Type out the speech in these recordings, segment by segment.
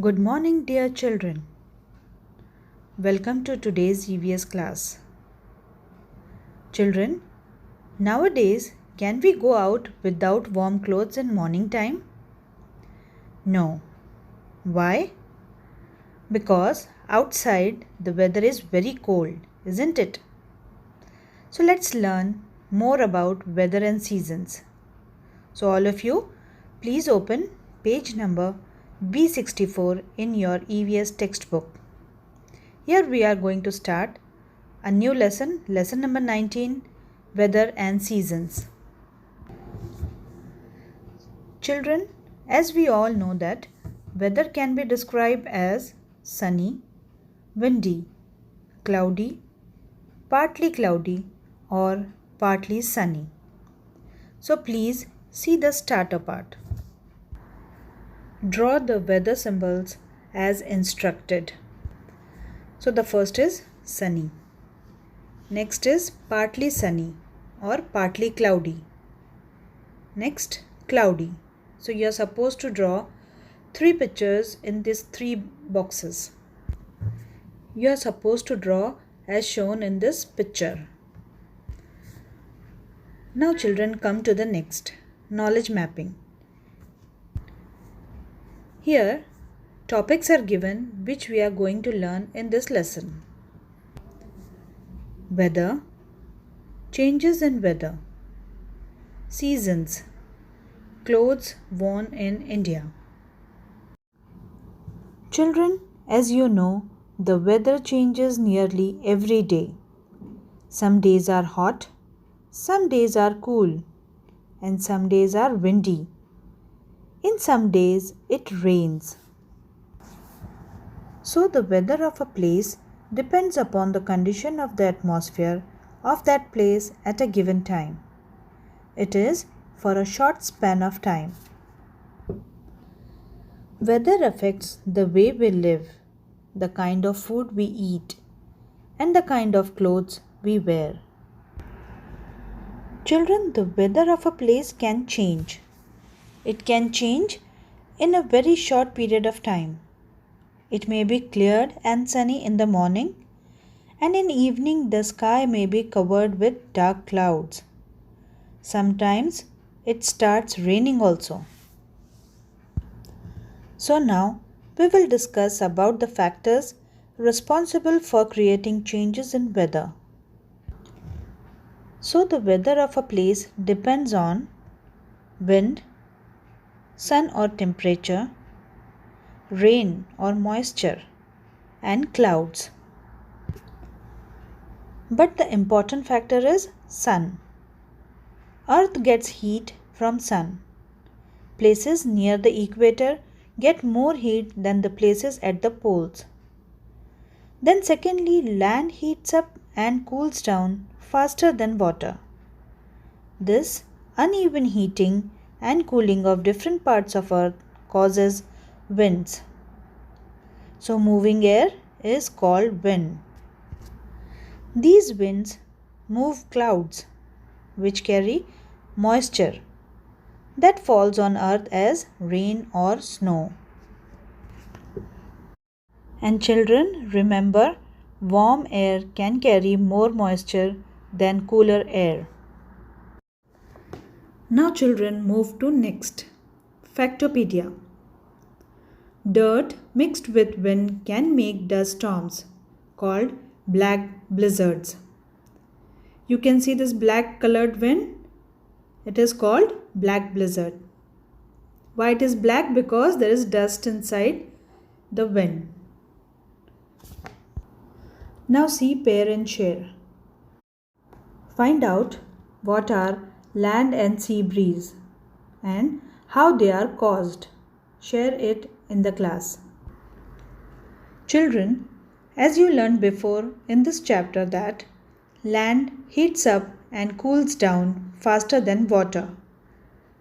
Good morning, dear children. Welcome to today's EVS class. Children, nowadays, can we go out without warm clothes in morning time? No. Why? Because outside the weather is very cold, isn't it? So let's learn more about weather and seasons. So all of you, please open page number B64 in your EVS textbook. Here we are going to start a new lesson, lesson number 19, weather and seasons. Children, as we all know that weather can be described as sunny, windy, cloudy, partly cloudy or partly sunny. So please see the starter part. Draw the weather symbols as instructed. So the first is sunny. Next is partly sunny or partly cloudy. Next, cloudy. So you are supposed to draw 3 pictures in these 3 boxes. You are supposed to draw as shown in this picture. Now children, come to the next, knowledge mapping. Here, topics are given which we are going to learn in this lesson. Weather, changes in weather, seasons, clothes worn in India. Children, as you know, the weather changes nearly every day. Some days are hot, some days are cool, and some days are windy. In some days, it rains. So the weather of a place depends upon the condition of the atmosphere of that place at a given time. It is for a short span of time. Weather affects the way we live, the kind of food we eat, and the kind of clothes we wear. Children, the weather of a place can change. It can change in a very short period of time. It may be clear and sunny in the morning, and in evening the sky may be covered with dark clouds. Sometimes it starts raining also. So now we will discuss about the factors responsible for creating changes in weather. So the weather of a place depends on wind, sun or temperature, rain or moisture, and clouds. But the important factor is sun. Earth gets heat from sun. Places near the equator get more heat than the places at the poles. Then secondly, land heats up and cools down faster than water. This uneven heating and cooling of different parts of earth causes winds. So moving air is called wind. These winds move clouds which carry moisture that falls on earth as rain or snow. And children, remember, warm air can carry more moisture than cooler air. Now children, move to next. Factopedia. Dirt mixed with wind can make dust storms called black blizzards. You can see this black colored wind. It is called black blizzard. Why it is black? Because there is dust inside the wind. Now see pair and share. Find out what are land and sea breeze and how they are caused. Share it in the class. Children, as you learned before in this chapter that land heats up and cools down faster than water.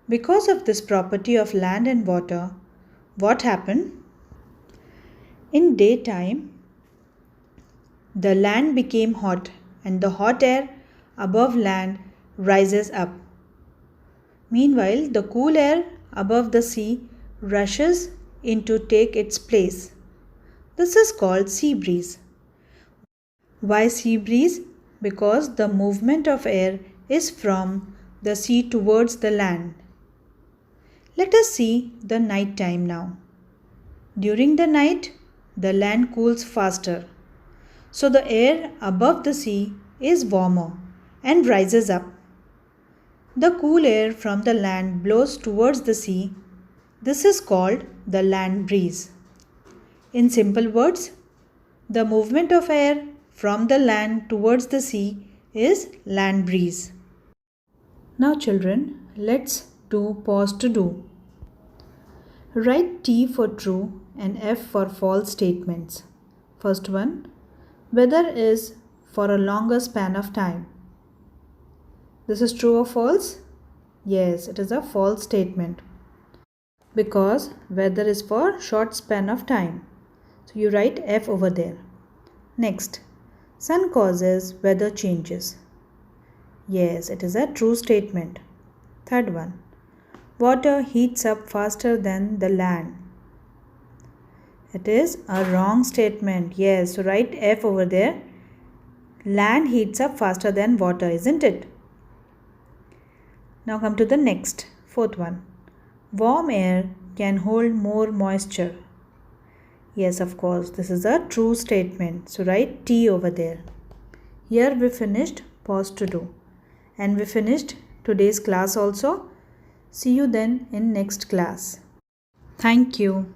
Because of this property of land and water, what happened? In daytime, the land became hot and the hot air above land rises up. Meanwhile, the cool air above the sea rushes in to take its place. This is called sea breeze. Why sea breeze? Because the movement of air is from the sea towards the land. Let us see the night time now. During the night, the land cools faster. So the air above the sea is warmer and rises up. The cool air from the land blows towards the sea. This is called the land breeze. In simple words, the movement of air from the land towards the sea is land breeze. Now children, let's do pause to do. Write T for true and F for false statements. First one, weather is for a longer span of time. This is true or false? Yes, it is a false statement because weather is for short span of time. So you write F over there. Next, sun causes weather changes. Yes, it is a true statement. Third one, water heats up faster than the land. It is a wrong statement. Yes, so write F over there. Land heats up faster than water, isn't it? Now come to the next, fourth one. Warm air can hold more moisture. Yes, of course, this is a true statement. So write T over there. Here we finished pause to do. And we finished today's class also. See you then in next class. Thank you.